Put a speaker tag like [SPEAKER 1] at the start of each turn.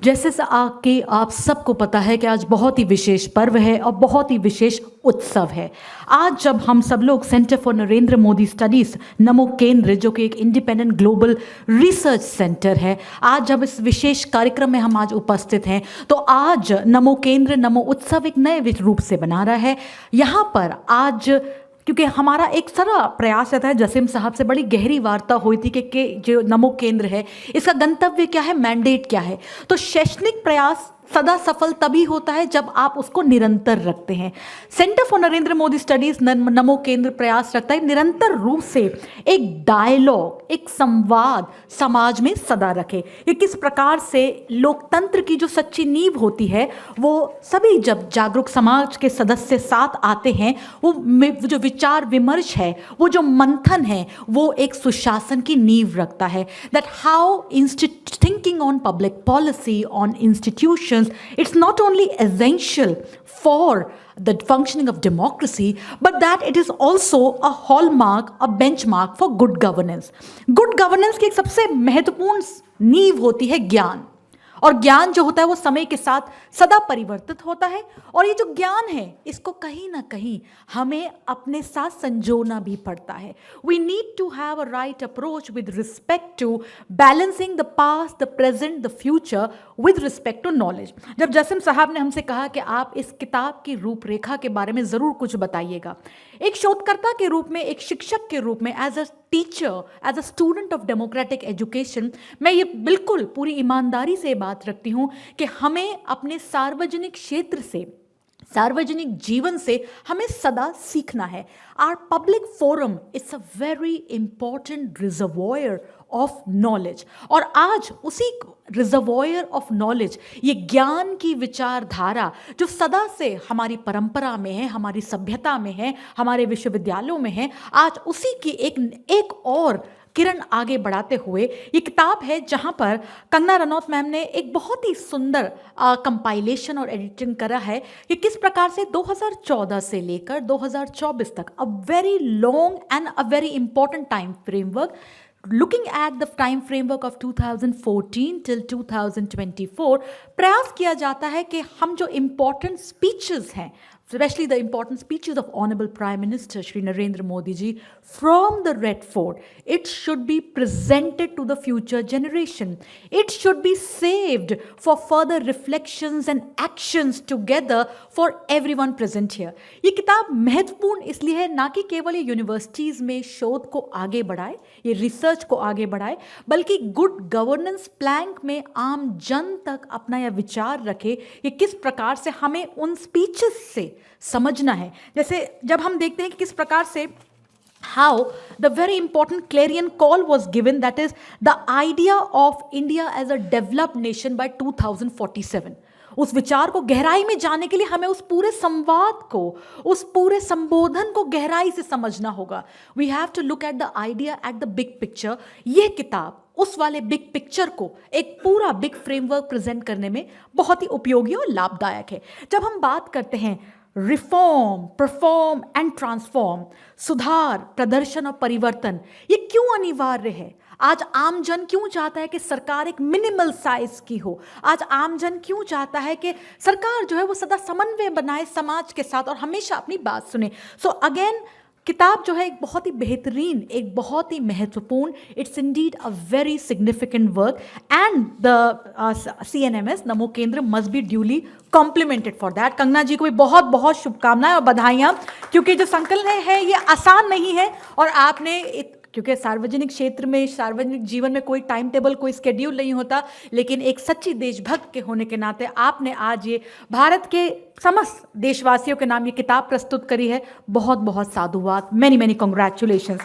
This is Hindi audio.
[SPEAKER 1] जैसे कि आप सबको पता है कि आज बहुत ही विशेष पर्व है और बहुत ही विशेष उत्सव है। आज जब हम सब लोग centre for Narendra Modi studies नमो केंद्र, जो कि एक इंडिपेंडेंट ग्लोबल रिसर्च सेंटर है, आज जब इस विशेष कार्यक्रम में हम आज उपस्थित हैं, तो आज नमो केंद्र नमो उत्सव एक नए रूप से बना रहा है। यहाँ पर आज क्योंकि हमारा एक सारा प्रयास रहता है, जसीम साहब से बड़ी गहरी वार्ता हुई थी कि जो नमो केंद्र है इसका गंतव्य क्या है, मैंडेट क्या है। तो शैक्षणिक प्रयास सदा सफल तभी होता है जब आप उसको निरंतर रखते हैं। Centre for Narendra Modi studies नमो केंद्र प्रयास रखता है निरंतर रूप से एक डायलॉग, एक संवाद समाज में सदा रखे। ये किस प्रकार से लोकतंत्र की जो सच्ची नींव होती है, वो सभी जब जागरूक समाज के सदस्य साथ आते हैं, वो जो विचार विमर्श है, वो जो मंथन है, वो एक सुशासन की नींव रखता है। That how thinking on public policy, on institution, it's not only essential for the functioning of democracy, but that it is also a hallmark, a benchmark for good governance. Good governance की एक सबसे महत्वपूर्ण नींव होती है ज्ञान, और ज्ञान जो होता है वो समय के साथ सदा परिवर्तित होता है। और ये जो ज्ञान है इसको कहीं ना कहीं हमें अपने साथ संजोना भी पड़ता है। We need to have a right approach with respect to balancing the past, the present, the future with respect to knowledge. जब जसीम साहब ने हमसे कहा कि आप इस किताब की रूपरेखा के बारे में ज़रूर कुछ बताइएगा, एक शोधकर्ता के रूप में, एक शिक्षक के रूप में, as a teacher, as a student of democratic education, मैं ये बिल्कुल पूरी ईमानदारी से बात रखती हूँ कि हमें अपने सार्वजनिक क्षेत्र से, सार्वजनिक जीवन से हमें सदा सीखना है। Our public forum it's a very important reservoir of knowledge, और आज उसी रिजर्वॉयर ऑफ नॉलेज, ये ज्ञान की विचारधारा जो सदा से हमारी परंपरा में है, हमारी सभ्यता में है, हमारे विश्वविद्यालयों में है, आज उसी की एक और किरण आगे बढ़ाते हुए ये किताब है, जहाँ पर कंगना रनौत मैम ने एक बहुत ही सुंदर कंपाइलेशन और एडिटिंग करा है कि किस प्रकार से 2014 से लेकर 2024 तक, a very long and a very important time framework, looking at the time framework of 2014 till 2024, प्रयास किया जाता है कि हम जो important speeches हैं, especially the important speeches of Honorable Prime Minister Shri Narendra Modi ji from the Red Fort, it should be presented to the future generation. It should be saved for further reflections and actions together for everyone present here. ये किताब महत्वपूर्ण इसलिए है, ना कि केवल ये यूनिवर्सिटीज़ में शोध को आगे बढ़ाए, ये रिसर्च को आगे बढ़ाए, बल्कि गुड गवर्नेंस प्लैंक में आम जन तक अपना यह विचार रखे कि किस प्रकार से हमें उन स्पीचेस से समझना है। जैसे जब हम देखते हैं कि किस प्रकार से how the very important clarion call was given, that is the idea of India as a developed nation by 2047, उस विचार को गहराई में जाने के लिए हमें उस पूरे संवाद को, उस पूरे संबोधन को गहराई से समझना होगा। We have to look at the idea at the big picture. यह किताब उस वाले बिग पिक्चर को एक पूरा बिग फ्रेमवर्क प्रेजेंट करने में बहुत ही उपयोगी और लाभदायक है। जब हम बात करते हैं रिफॉर्म, परफॉर्म एंड ट्रांसफॉर्म, सुधार, प्रदर्शन और परिवर्तन, ये क्यों अनिवार्य है? आज आम जन क्यों चाहता है कि सरकार एक मिनिमल साइज की हो? आज आम जन क्यों चाहता है कि सरकार जो है वो सदा समन्वय बनाए समाज के साथ और हमेशा अपनी बात सुने? सो अगेन किताब जो है एक बहुत ही बेहतरीन, एक बहुत ही महत्वपूर्ण, it's indeed a very significant work, and the CNMS Namo Kendra must be duly complimented for that. Kangana ji को भी बहुत बहुत शुभकामनाएं और बधाइयाँ, क्योंकि जो संकलन है ये आसान नहीं है, और आपने क्योंकि सार्वजनिक क्षेत्र में, सार्वजनिक जीवन में कोई टाइम टेबल, कोई स्केड्यूल नहीं होता, लेकिन एक सच्ची देशभक्त के होने के नाते आपने आज ये भारत के समस्त देशवासियों के नाम ये किताब प्रस्तुत करी है। बहुत बहुत साधुवाद, मैनी मैनी कॉन्ग्रेचुलेशंस।